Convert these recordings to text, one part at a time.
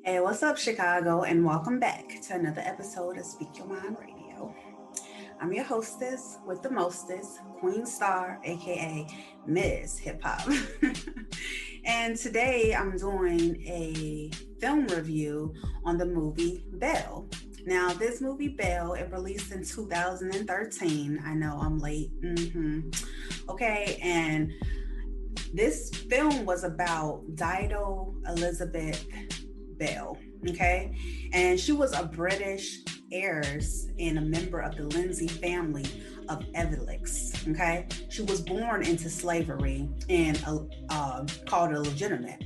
Hey, what's up, Chicago, and welcome back to another episode of Speak Your Mind Radio. I'm your hostess with the mostest, Queen Star, aka Ms. Hip Hop. And today I'm doing a film review on the movie Belle. Now, this movie Belle, it released in 2013. I know I'm late. Okay, and this film was about Dido Elizabeth Belle, okay? And she was a British heiress and a member of the Lindsay family of Evelix, okay? She was born into slavery and called illegitimate,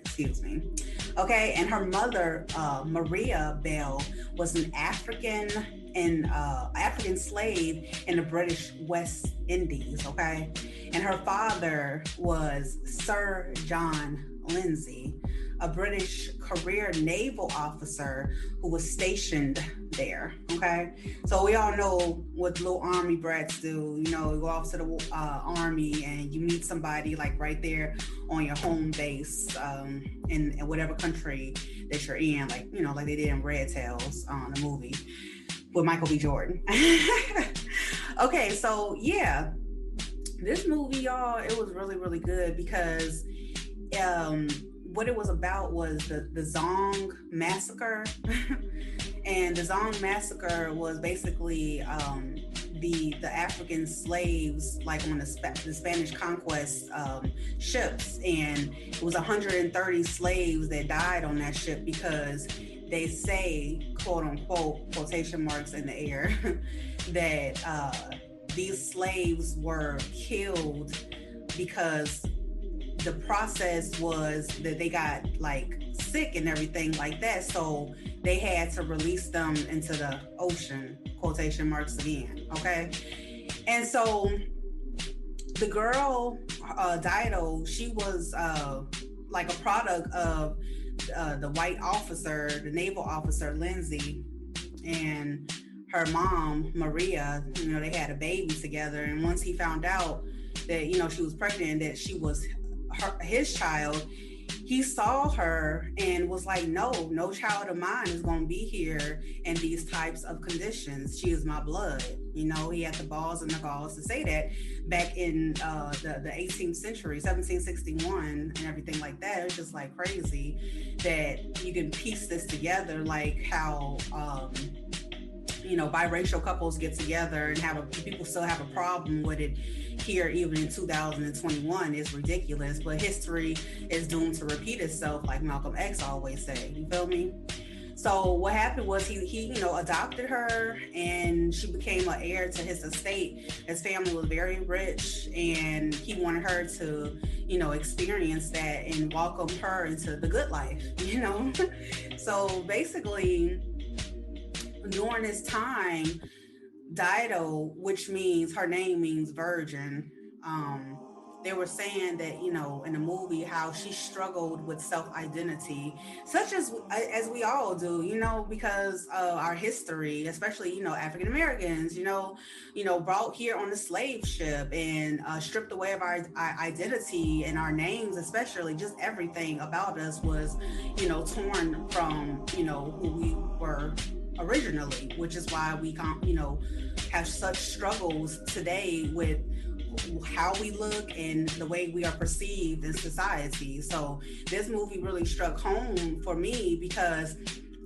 excuse me. Okay, and her mother, Maria Belle, was an African slave in the British West Indies, okay? And her father was Sir John Lindsay, a British career naval officer who was stationed there. Okay, so we all know what little army brats do. You know, you go off to the army and you meet somebody like right there on your home base in whatever country that you're in, like like they did in Red Tails, the movie with Michael B. Jordan. Okay, so yeah, this movie, y'all, it was really, really good because what it was about was the Zong Massacre. And the Zong Massacre was basically the African slaves, like on the Spanish conquest ships, and it was 130 slaves that died on that ship because they say, quote unquote, quotation marks in the air, that these slaves were killed because the process was that they got like sick and everything like that, so they had to release them into the ocean, quotation marks again, okay? And so the girl, Dido, she was like a product of the white officer, the naval officer, Lindsay, and her mom, Maria. They had a baby together, and once he found out that, she was pregnant, that she was his child, he saw her and was like, no child of mine is going to be here in these types of conditions. She is my blood. He had the balls and the galls to say that back in the 18th century, 1761 and everything like that. It was just like crazy that you can piece this together, like how biracial couples get together and people still have a problem with it here even in 2021. Is ridiculous, but history is doomed to repeat itself, like Malcolm X always say. You feel me? So what happened was he adopted her, and she became an heir to his estate. His family was very rich, and he wanted her to experience that and welcome her into the good life. So basically, during this time, Dido, which means, her name means virgin, they were saying that, in the movie, how she struggled with self-identity, such as we all do, because our history, especially, African Americans, brought here on the slave ship and stripped away of our identity and our names, especially just everything about us was, torn from, who we were originally, which is why we can't, have such struggles today with how we look and the way we are perceived in society. So this movie really struck home for me because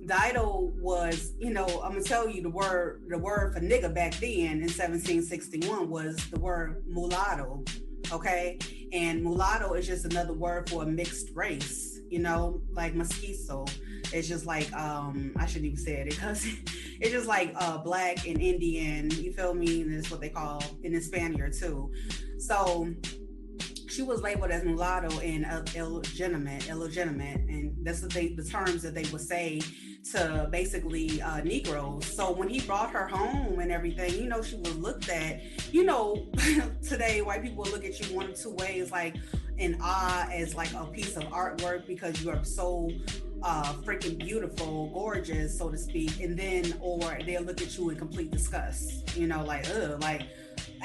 Dido was, I'm gonna tell you, the word for nigga back then in 1761 was the word mulatto. Okay, and mulatto is just another word for a mixed race, like mestizo. It's just like I shouldn't even say it because it's just like black and Indian, you feel me? And it's what they call in the Spaniard too. So she was labeled as mulatto and illegitimate, and that's the terms that they would say to basically Negroes. So when he brought her home and everything, she was looked at, today white people will look at you one of two ways, like in awe as like a piece of artwork because you are so freaking beautiful, gorgeous, so to speak, and then or they'll look at you in complete disgust, like ugh, like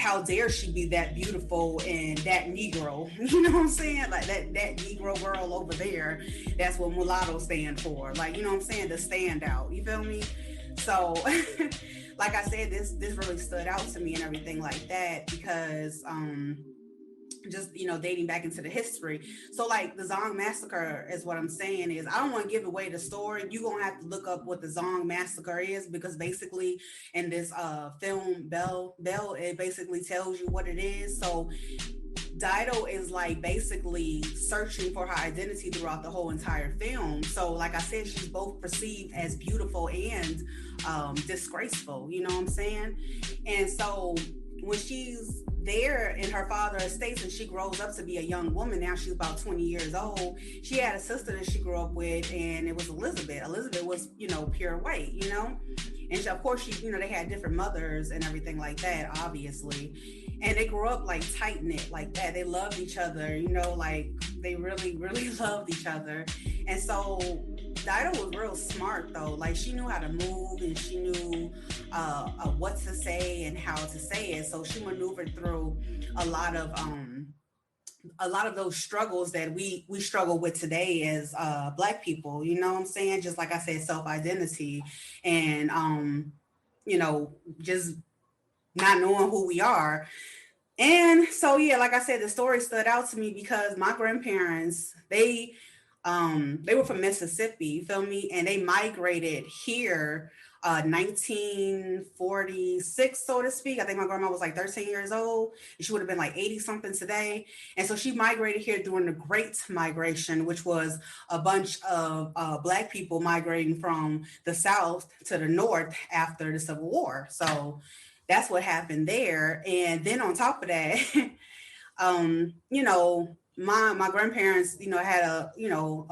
how dare she be that beautiful and that Negro? You know what I'm saying? Like that Negro girl over there. That's what mulatto stand for. Like, you know what I'm saying? The standout. You feel me? So, like I said, this really stood out to me and everything like that because just dating back into the history. So like the Zong massacre is what I'm saying is I don't want to give away the story. You're gonna have to look up what the Zong massacre is because basically in this film Belle, it basically tells you what it is. So Dido is like basically searching for her identity throughout the whole entire film. So, like I said, she's both perceived as beautiful and disgraceful. You know what I'm saying? And so, when she's there in her father's estates and she grows up to be a young woman, now she's about 20 years old. She had a sister that she grew up with, and it was Elizabeth. Elizabeth was, pure white, and she, of course, they had different mothers and everything like that, obviously. And they grew up like tight knit like that. They loved each other, like they really, really loved each other. And so Dido was real smart though. Like she knew how to move and she knew what to say and how to say it. So she maneuvered through a lot of those struggles that we struggle with today as Black people. You know what I'm saying? Just like I said, self identity and just not knowing who we are. And so yeah, like I said, the story stood out to me because my grandparents, they were from Mississippi, you feel me? And they migrated here 1946, so to speak. I think my grandma was like 13 years old. And she would have been like 80 something today. And so she migrated here during the Great Migration, which was a bunch of Black people migrating from the South to the North after the Civil War. So that's what happened there. And then on top of that, my grandparents, had a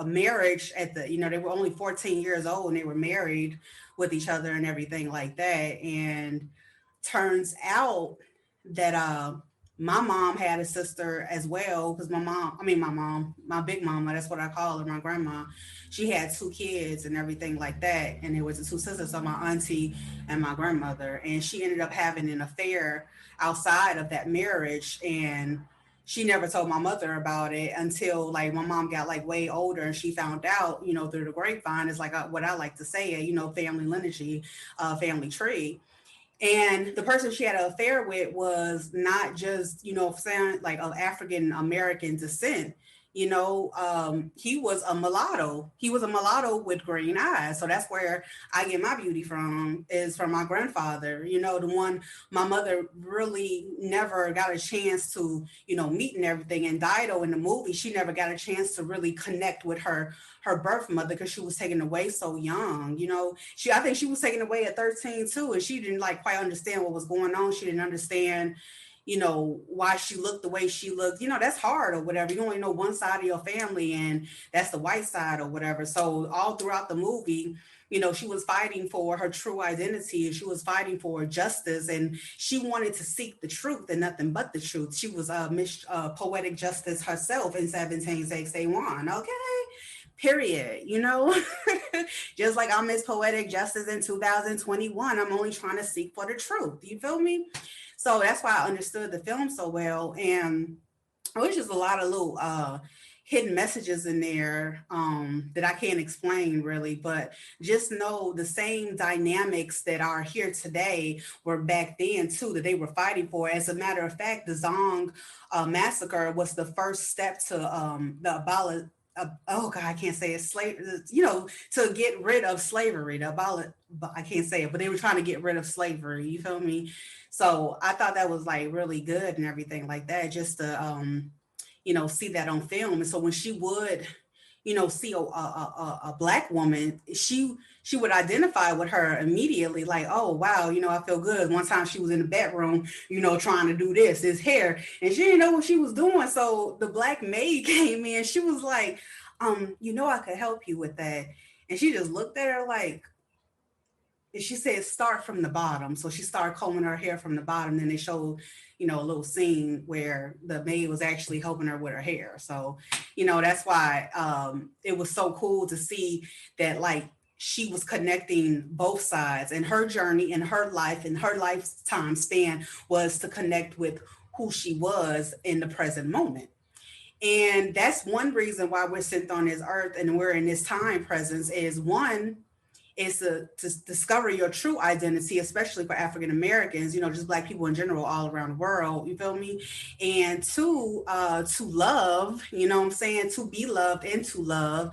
marriage at the, they were only 14 years old and they were married with each other and everything like that. And turns out that my mom had a sister as well because my big mama, that's what I call her, my grandma, she had two kids and everything like that. And it was the two sisters of my auntie and my grandmother. And she ended up having an affair outside of that marriage. And she never told my mother about it until like my mom got like way older and she found out, through the grapevine. Is like what I like to say, family lineage, family tree. And the person she had an affair with was not just, saying like of African American descent. He was a mulatto. He was a mulatto with green eyes. So that's where I get my beauty from, is from my grandfather, the one my mother really never got a chance to, meet and everything. And Dido in the movie, she never got a chance to really connect with her birth mother because she was taken away so young. I think she was taken away at 13 too, and she didn't like quite understand what was going on. She didn't understand why she looked the way she looked. That's hard or whatever. You only know one side of your family, and that's the white side or whatever. So all throughout the movie, she was fighting for her true identity and she was fighting for justice, and she wanted to seek the truth and nothing but the truth. She was Miss Poetic Justice herself in 1761. Okay. Period. Just like I Miss Poetic Justice in 2021, I'm only trying to seek for the truth. You feel me? So that's why I understood the film so well. And it was just a lot of little hidden messages in there that I can't explain really, but just know the same dynamics that are here today were back then too, that they were fighting for. As a matter of fact, the Zong massacre was the first step to the oh God, I can't say it, to get rid of slavery, but I can't say it, but they were trying to get rid of slavery, you feel me? So I thought that was like really good and everything like that, just to, see that on film. And so when she would, see a Black woman, she would identify with her immediately, like, oh, wow, I feel good. One time she was in the bedroom, trying to do this hair, and she didn't know what she was doing. So the Black maid came in, she was like, I could help you with that. And she just looked at her like, and she said, start from the bottom. So she started combing her hair from the bottom. Then they showed, a little scene where the maid was actually helping her with her hair. So, that's why it was so cool to see that, like, she was connecting both sides, and her journey in her life and her lifetime span was to connect with who she was in the present moment. And that's one reason why we're sent on this earth and we're in this time presence is one is to discover your true identity, especially for African Americans, just Black people in general all around the world. You feel me? And two, to love, what I'm saying, to be loved and to love.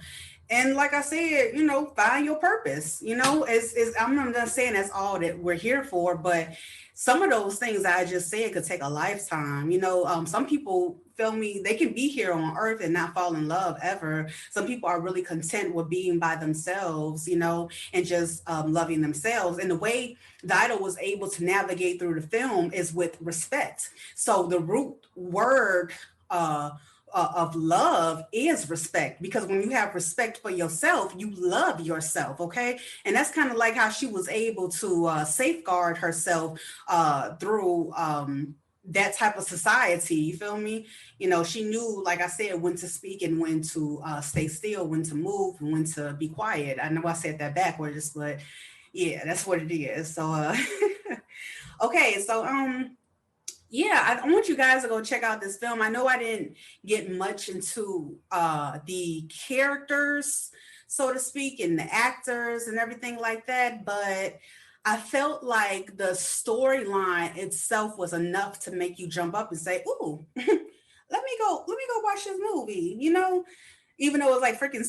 And like I said, find your purpose. I'm not saying that's all that we're here for, but some of those things I just said could take a lifetime. Some people feel me, they can be here on earth and not fall in love ever. Some people are really content with being by themselves, and just loving themselves. And the way Dido was able to navigate through the film is with respect. So the root word of love is respect, because when you have respect for yourself, you love yourself. Okay. And that's kind of like how she was able to safeguard herself through that type of society. You feel me? She knew, like I said, when to speak and when to stay still, when to move and when to be quiet. I know I said that backwards, but yeah, that's what it is. So okay, so yeah, I want you guys to go check out this film. I know I didn't get much into the characters, so to speak, and the actors and everything like that, but I felt like the storyline itself was enough to make you jump up and say, "Ooh, let me go watch this movie." Even though it was like freaking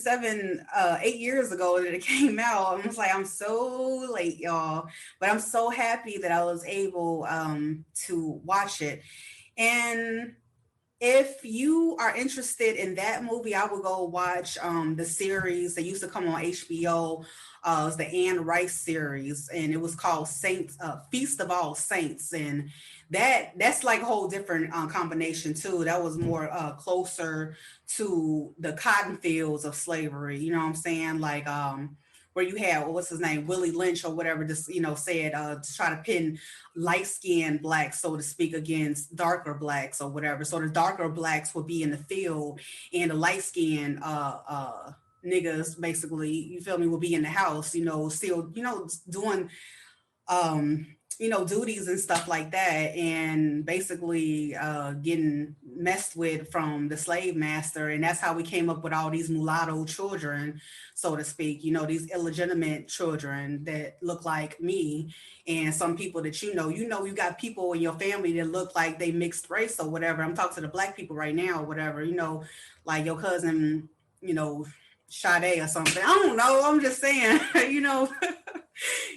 8 years ago that it came out. I was like, I'm so late, y'all. But I'm so happy that I was able to watch it. And if you are interested in that movie, I would go watch the series that used to come on HBO. It was the Anne Rice series, and it was called Saints, Feast of All Saints, and that's like a whole different combination too. That was more closer to the cotton fields of slavery. You know what I'm saying? Like where you had what's his name, Willie Lynch or whatever, just said to try to pin light-skinned blacks, so to speak, against darker blacks or whatever. So the darker blacks would be in the field, and the light-skinned niggas, basically, you feel me, will be in the house, still, doing duties and stuff like that, and basically getting messed with from the slave master. And that's how we came up with all these mulatto children, so to speak, these illegitimate children that look like me. And some people that you got people in your family that look like they mixed race or whatever. I'm talking to the Black people right now or whatever, like your cousin, Sade or something. I don't know. I'm just saying,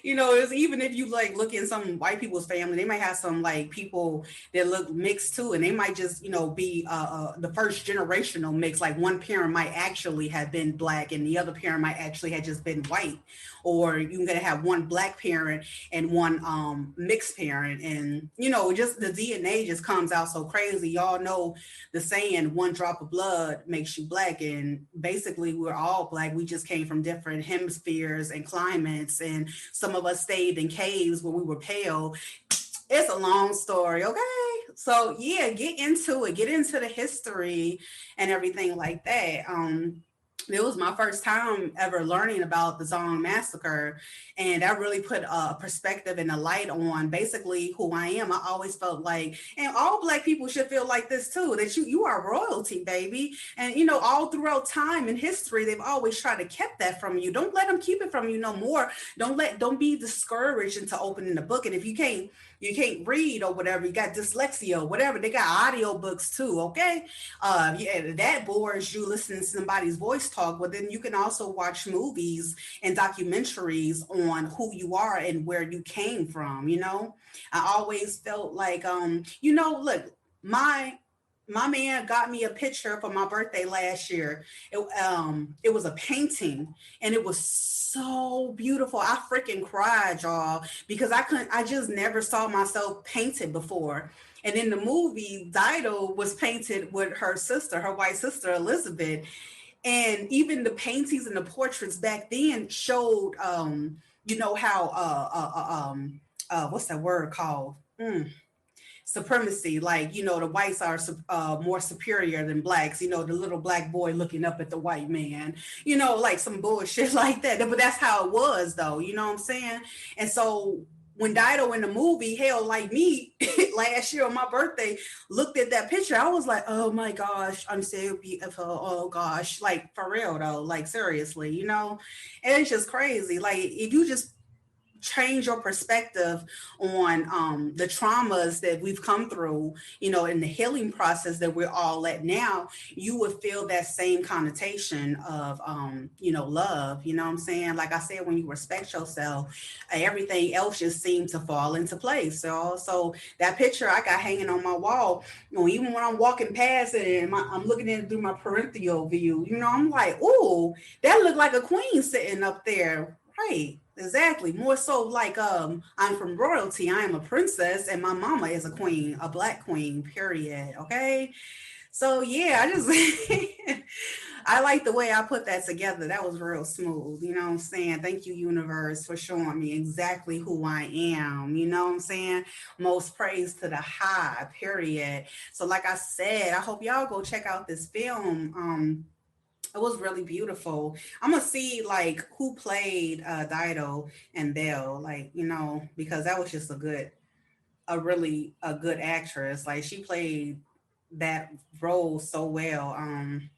it's, even if you like look in some white people's family, they might have some like people that look mixed too, and they might just be the first generational mix. Like one parent might actually have been Black, and the other parent might actually have just been white. Or you're gonna have one Black parent and one mixed parent, and just the DNA just comes out so crazy. Y'all know the saying, "One drop of blood makes you Black," and basically we're all Black. We just came from different hemispheres and climates, and some of us stayed in caves where we were pale. It's a long story, okay? So yeah, get into it, get into the history and everything like that. It was my first time ever learning about the Zong Massacre, and that really put a perspective and a light on basically who I am. I always felt like, and all Black people should feel like this too, that you are royalty, baby. And all throughout time and history, they've always tried to keep that from you. Don't let them keep it from you no more. Don't be discouraged into opening the book. And if you can't read or whatever, you got dyslexia or whatever, they got audio books too, okay? Yeah, that bores you listening to somebody's voice talk, but then you can also watch movies and documentaries on who you are and where you came from. I always felt like look, my man got me a picture for my birthday last year. It was a painting, and it was so beautiful. I freaking cried, y'all, because I just never saw myself painted before. And in the movie, Dido was painted with her sister, her white sister, Elizabeth. And even the paintings and the portraits back then showed, how, what's that word called? supremacy, like, the whites are more superior than blacks, the little black boy looking up at the white man, like some bullshit like that. But that's how it was, though, you know what I'm saying? And so when Dido in the movie, hell, like me, last year on my birthday, looked at that picture, I was like, oh my gosh, I'm so beautiful. Oh gosh, like for real though, like seriously, and it's just crazy. Like if you just change your perspective on the traumas that we've come through, in the healing process that we're all at now, you would feel that same connotation of, love, you know what I'm saying? Like I said, when you respect yourself, everything else just seems to fall into place. So that picture I got hanging on my wall, even when I'm walking past it and I'm looking at it through my peripheral view, I'm like, ooh, that looked like a queen sitting up there. Right. Exactly. More so like I'm from royalty. I am a princess and my mama is a queen, a black queen, period. Okay. So yeah, I just I like the way I put that together. That was real smooth. You know what I'm saying? Thank you, universe, for showing me exactly who I am. You know what I'm saying? Most praise to the high, period. So like I said, I hope y'all go check out this film. It was really beautiful. I'm gonna see like who played Dido and Belle, like, because that was just a good actress. Like she played that role so well. And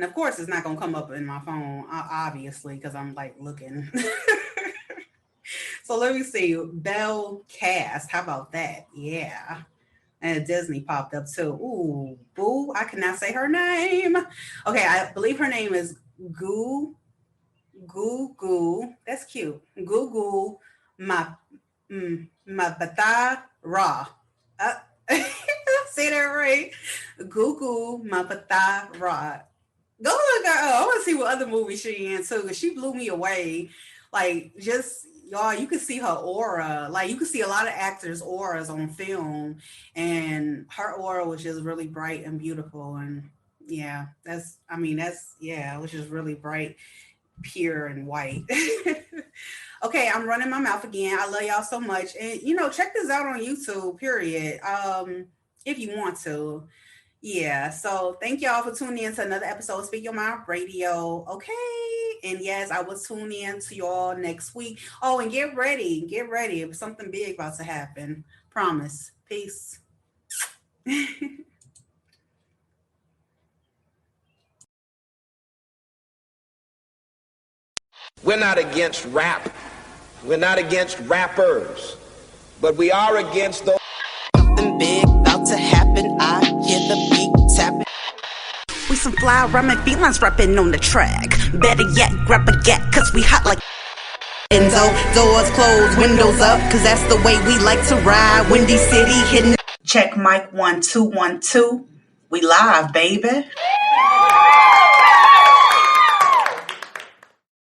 of course, it's not gonna come up in my phone, obviously, because I'm like looking. So let me see, Belle cast. How about that? Yeah. And Disney popped up too. Ooh, boo! I cannot say her name. Okay, I believe her name is Goo Goo Goo. That's cute. Goo Goo Ma Mabata Ra. Uh, say that right. Goo Goo Mabata Ra. Go look her up. I want to see what other movies she in too, because she blew me away. Like just y'all, you could see her aura. Like you could see a lot of actors' auras on film, and her aura was just really bright and beautiful. And yeah, yeah, it was just really bright, pure, and white. Okay, I'm running my mouth again. I love y'all so much, and check this out on YouTube. Period. If you want to. Yeah, so thank y'all for tuning in to another episode of Speak Your Mind Radio. Okay. And yes, I will tune in to y'all next week. Oh, and get ready. Get ready. Something big about to happen. Promise. Peace. We're not against rap. We're not against rappers. But we are against those. Something big about to happen. I hear the beat tapping. We some fly rhyming felines rapping on the track. Better yet, grab a gat, cause we hot like Enzo. Doors closed, windows up, cause that's the way we like to ride. Windy City hitting. Check mic 1 2 1 2. We live, baby.